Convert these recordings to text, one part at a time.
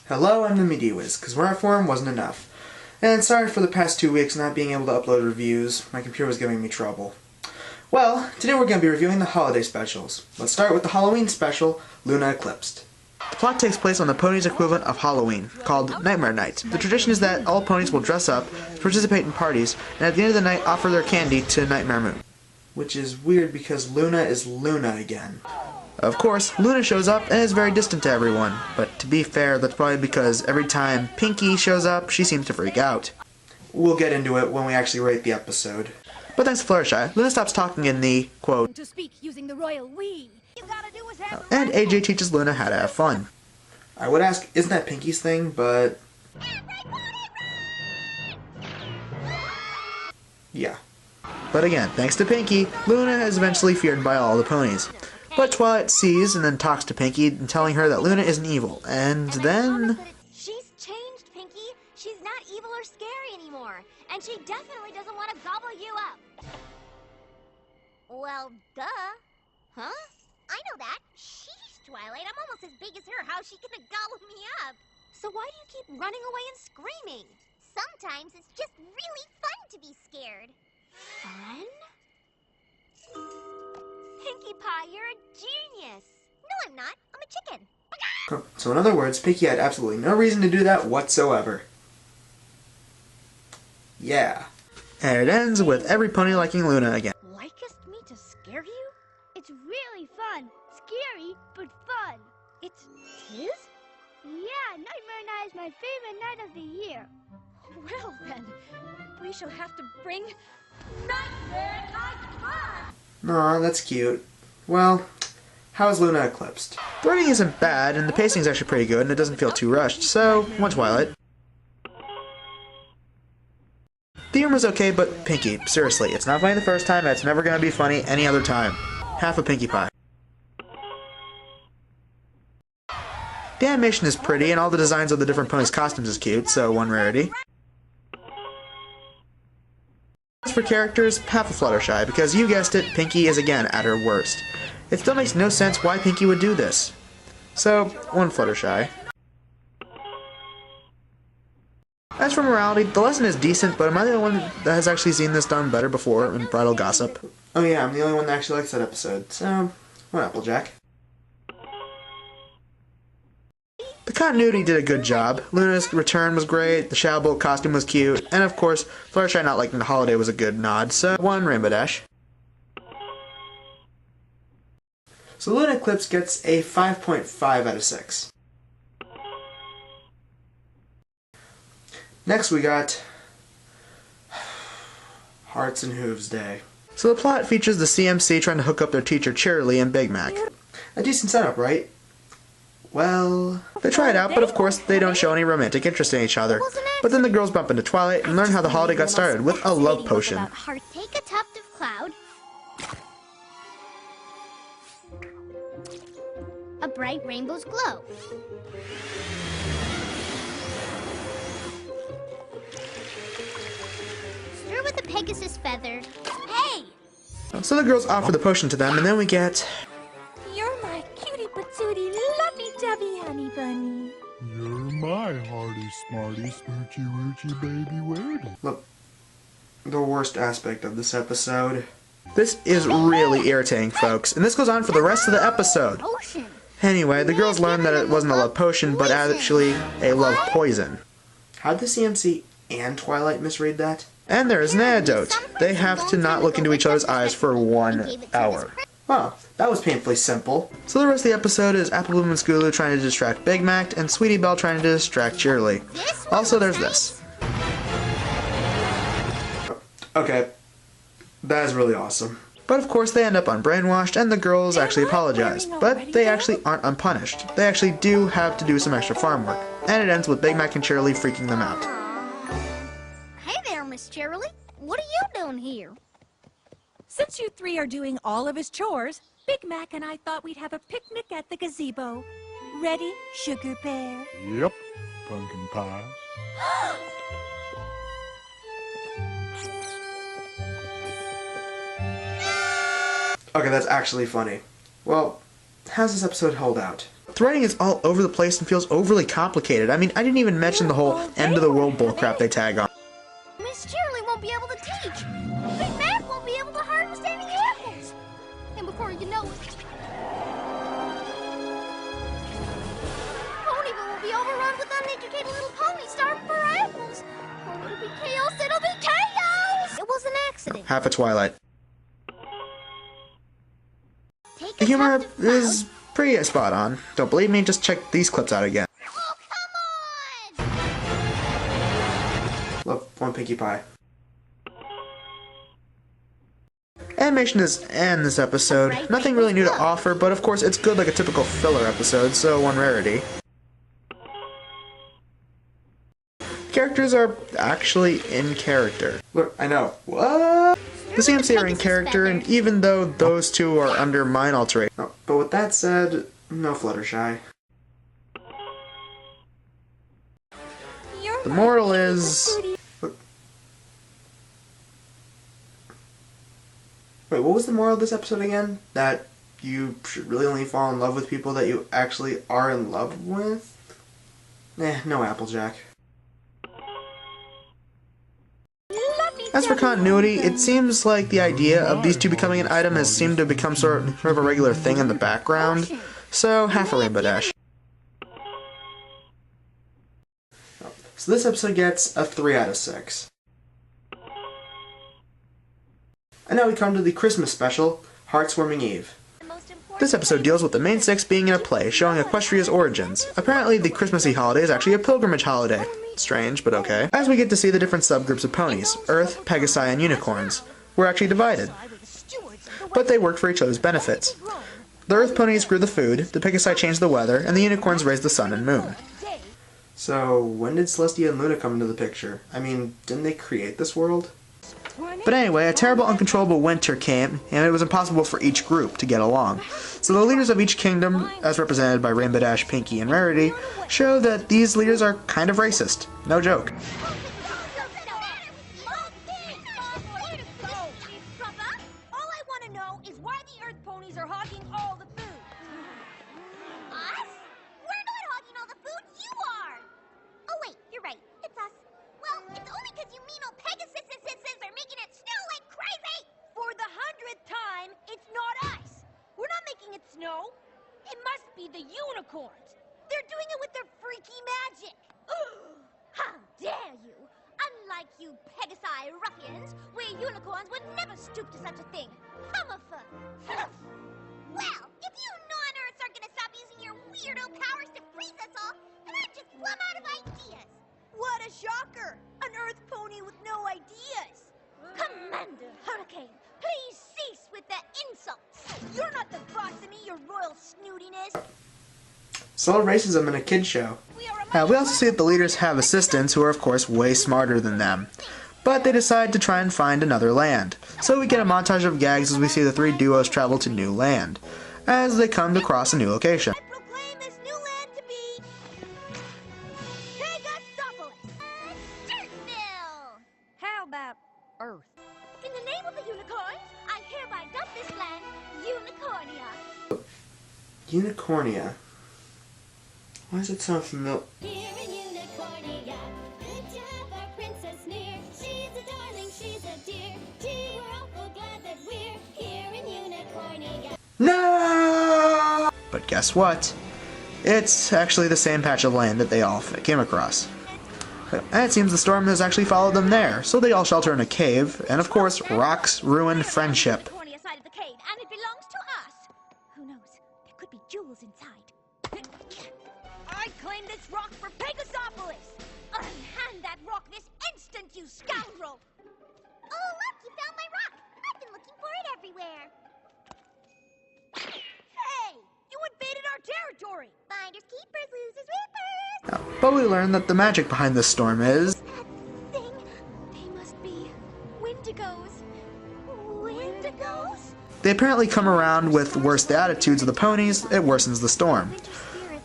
Hello, I'm the Media Wiz, because where I form wasn't enough. And sorry for the past 2 weeks not being able to upload reviews. My computer was giving me trouble. Well, today we're going to be reviewing the holiday specials. Let's start with the Halloween special, Luna Eclipsed. The plot takes place on the ponies' equivalent of Halloween, called Nightmare Night. The tradition is that all ponies will dress up, participate in parties, and at the end of the night offer their candy to Nightmare Moon. Which is weird because Luna is Luna again. Of course, Luna shows up and is very distant to everyone, but to be fair, that's probably because every time Pinkie shows up, she seems to freak out. We'll get into it when we actually rate the episode. But thanks to Fluttershy, Luna stops talking in the, quote, to speak using the royal we. You gotta do is have and AJ teaches Luna how to have fun. I would ask, isn't that Pinkie's thing, but... yeah. But again, thanks to Pinkie, Luna is eventually feared by all the ponies. But Twilight sees and then talks to Pinkie, and telling her that Luna isn't evil, and then... she's changed, Pinkie. She's not evil or scary anymore, and she definitely doesn't want to gobble you up. Well, duh. Huh? I know that. Sheesh, Twilight, I'm almost as big as her. How's she gonna gobble me up? So why do you keep running away and screaming? Sometimes it's just really fun to be scared. Fun? Pinkie Pie, you're a genius. No, I'm not. I'm a chicken. So in other words, Pinkie had absolutely no reason to do that whatsoever. Yeah. And it ends with every pony liking Luna again. Likest me to scare you? It's really fun. Scary, but fun. It's his? Yeah, Nightmare Night is my favorite night of the year. Well then, we shall have to bring Nightmare Night back! Aw, that's cute. Well, how is Luna Eclipsed? The writing isn't bad, and the pacing is actually pretty good, and it doesn't feel too rushed, so, one Twilight. The humor's okay, but Pinkie, seriously, it's not funny the first time, and it's never gonna be funny any other time. Half a Pinkie Pie. The animation is pretty, and all the designs of the different ponies' costumes is cute, so one rarity. As for characters, half a Fluttershy, because you guessed it, Pinkie is again at her worst. It still makes no sense why Pinkie would do this. So, one Fluttershy. As for morality, the lesson is decent, but am I the only one that has actually seen this done better before in Bridal Gossip? Oh yeah, I'm the only one that actually likes that episode, so, one Applejack. The continuity did a good job. Luna's return was great, the Shadow Bolt costume was cute, and of course, Fluttershy not liking the holiday was a good nod, so one Rainbow Dash. So Luna Eclipse gets a 5.5 out of 6. Next we got Hearths and Hooves Day. So the plot features the CMC trying to hook up their teacher Cheerilee and Big Mac. A decent setup, right? Well, they try it out, but of course they don't show any romantic interest in each other. But then the girls bump into Twilight and learn how the holiday got started with a love potion. Take a tuft of cloud, a bright rainbow's glow. Stir with a Pegasus feather. Hey! So the girls offer the potion to them, and then we get... You're my cutie patootie, lovey-dovey honey bunny. You're my hearty, smarty, smoochy, woochy, baby wordy. Look, the worst aspect of this episode. This is really irritating, folks, and this goes on for the rest of the episode. Potion. Anyway, the girls learn that it wasn't a love potion, but actually a love poison. How'd the CMC and Twilight misread that? And there is an antidote. They have to not look into each other's eyes for 1 hour. Wow, that was painfully simple. So the rest of the episode is Apple Bloom and Scootaloo trying to distract Big Mac, and Sweetie Belle trying to distract Cheerilee. Also, there's this. Okay, that is really awesome. But of course they end up unbrainwashed, and the girls actually apologize. But they actually aren't unpunished. They actually do have to do some extra farm work. And it ends with Big Mac and Cheerilee freaking them out. Hey there, Miss Cheerilee. What are you doing here? Since you three are doing all of his chores, Big Mac and I thought we'd have a picnic at the gazebo. Ready, Sugar Bear? Yep, pumpkin pie. Okay, that's actually funny. Well, how's this episode hold out? The writing is all over the place and feels overly complicated. I mean, I didn't even mention the whole end of the world bullcrap they tag on. Miss Cheerily won't be able to teach. Big Mac won't be able to harvest any apples. And before you know it, Ponyville will be overrun with uneducated little ponies starving for apples. Oh, it'll be chaos, it'll be chaos! It was an accident. Half a Twilight. Take The a humor cup to is pretty spot on. Don't believe me? Just check these clips out again. Oh, come on! Love one Pinkie Pie. Animation is in this episode. Nothing really new to offer, but of course it's good like a typical filler episode, so one rarity. Characters are actually in character. Look, I know. What? The CMC are in character, and even though those two are under mind alteration. Oh, but with that said, no Fluttershy. The moral is... Wait, what was the moral of this episode again? That you should really only fall in love with people that you actually are in love with? No Applejack. As for continuity, it seems like the idea of these two becoming an item has seemed to become sort of a regular thing in the background, so half a Rainbow Dash. So this episode gets a 3 out of 6. And now we come to the Christmas special, Hearthswarming Eve. This episode deals with the main 6 being in a play, showing Equestria's origins. Apparently the Christmassy holiday is actually a pilgrimage holiday. Strange, but okay. As we get to see the different subgroups of ponies, Earth, Pegasi, and Unicorns, were actually divided. But they worked for each other's benefits. The Earth ponies grew the food, the Pegasi changed the weather, and the Unicorns raised the sun and moon. So, when did Celestia and Luna come into the picture? I mean, didn't they create this world? But anyway, a terrible, uncontrollable winter came, and it was impossible for each group to get along. So the leaders of each kingdom, as represented by Rainbow Dash, Pinkie, and Rarity, show that these leaders are kind of racist. No joke. All I want to know is why the Earth ponies are hogging all the food. Us? We're not hogging all the food, you are! Oh wait, you're right, it's us. Well, it's only because you mean old Pegasus are making it snow like crazy! For the 100th time, it's not us! We're not making it snow! It must be the unicorns! They're doing it with their freaky magic! How dare you! Unlike you Pegasi ruffians, we unicorns would never stoop to such a thing! Hummerfuck! Well, if you non-Earths are gonna stop using your weirdo powers to freeze us all, then I'm just plumb out of ideas! What a shocker! An Earth pony with no ideas! Commander Hurricane, please cease with the insults! You're not the boss of me, your royal snootiness! Solid racism in a kid show. We also see that the leaders have assistants who are of course way smarter than them. But they decide to try and find another land. So we get a montage of gags as we see the 3 duos travel to new land, as they come across a new location. I proclaim this new land to be... Dirtville! How about Earth? In the name of the unicorns, I hereby dub this land Unicornia. Unicornia. Why does it sound familiar? Here in Unicornia, the Java princess near. She's a darling, she's a dear. Gee, we're awful glad that we're here in Unicornia. No! But guess what? It's actually the same patch of land that they all came across. And it seems the storm has actually followed them there, so they all shelter in a cave, and of course, rocks ruin friendship. Unicornia side of the cave, and it belongs to us. Who knows? There could be jewels inside. I claim this rock for Pegasopolis! Unhand that rock this instant, you scoundrel! Oh, look! You found my rock! I've been looking for it everywhere. Hey! You invaded our territory! Finders keepers, losers reapers! But we learn that the magic behind this storm is... That thing? They must be... Wendigos. Wendigos? They apparently come around with worse the attitudes of the ponies, it worsens the storm.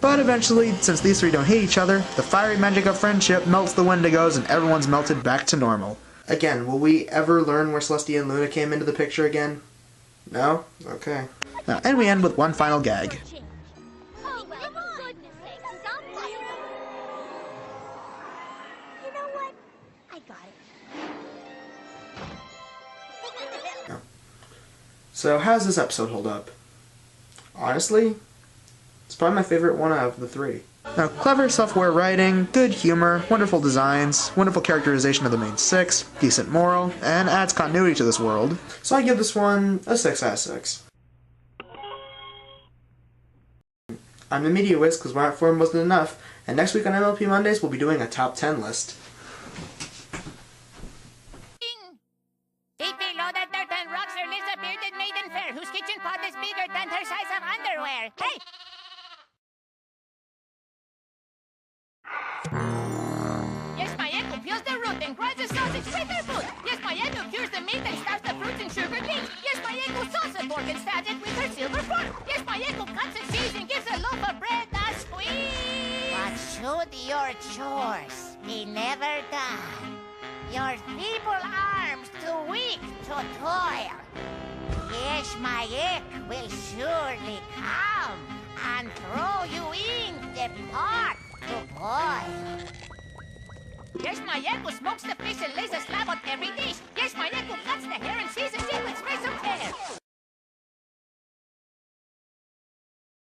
But eventually, since these 3 don't hate each other, the fiery magic of friendship melts the Wendigos and everyone's melted back to normal. Again, will we ever learn where Celestia and Luna came into the picture again? No? Okay. And we end with one final gag. Oh, well, So how's this episode hold up? Honestly, it's probably my favorite one out of the three. Now, clever, self-aware writing, good humor, wonderful designs, wonderful characterization of the main six, decent moral, and adds continuity to this world. So I give this one a 6 out of 6. I'm the Media Whiz because my art form wasn't enough, and next week on MLP Mondays we'll be doing a top 10 list. Deep below the dirt and rocks there lives a bearded maiden fair whose kitchen pot is bigger than her size of underwear. Hey! Yes, my echo peels the root and grinds the sausage with her foot. Yes, my echo cures the meat and stuffs the fruits in sugar beets. Yes, my echo sauces the pork and stabs it with her silver fork. Yes, my echo cuts the cheese and gives a loaf of bread a squeeze. But should your chores be never done, your feeble arms too weak to toil, yes, my egg will surely come and throw you in the pot to boil. Yes, my echo smokes the fish and lays a slab on every